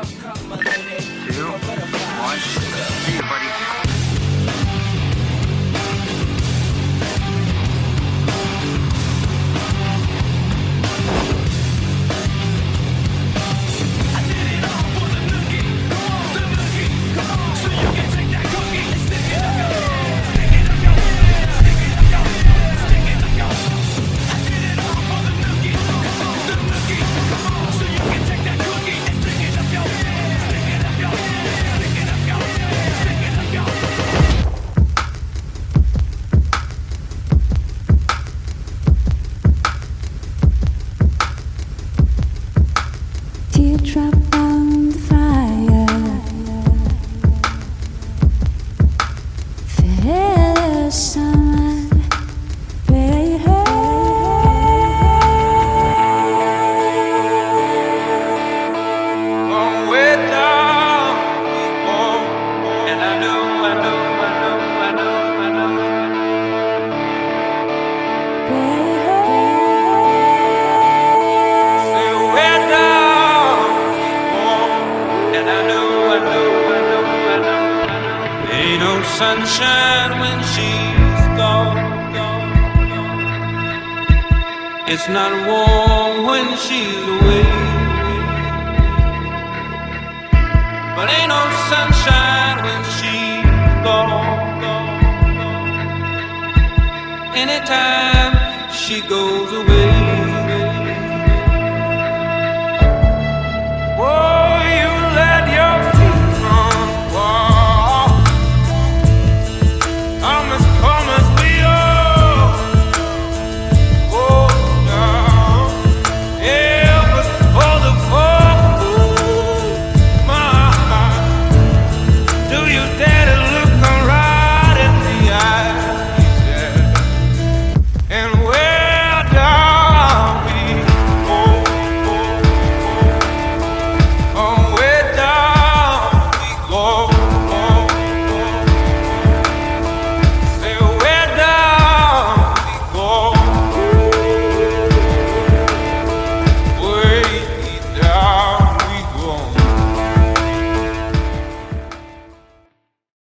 2, 1. See you, buddy. Teardrop on the fire, feel the summer rain. Long way down, and I know, I know, I know, I know, I know. Say way down, and I know, I know, I know, I know, I know. Ain't no sunshine when she's gone. It's not warm when she's away. But ain't no sunshine when she's gone. Anytime she goes away.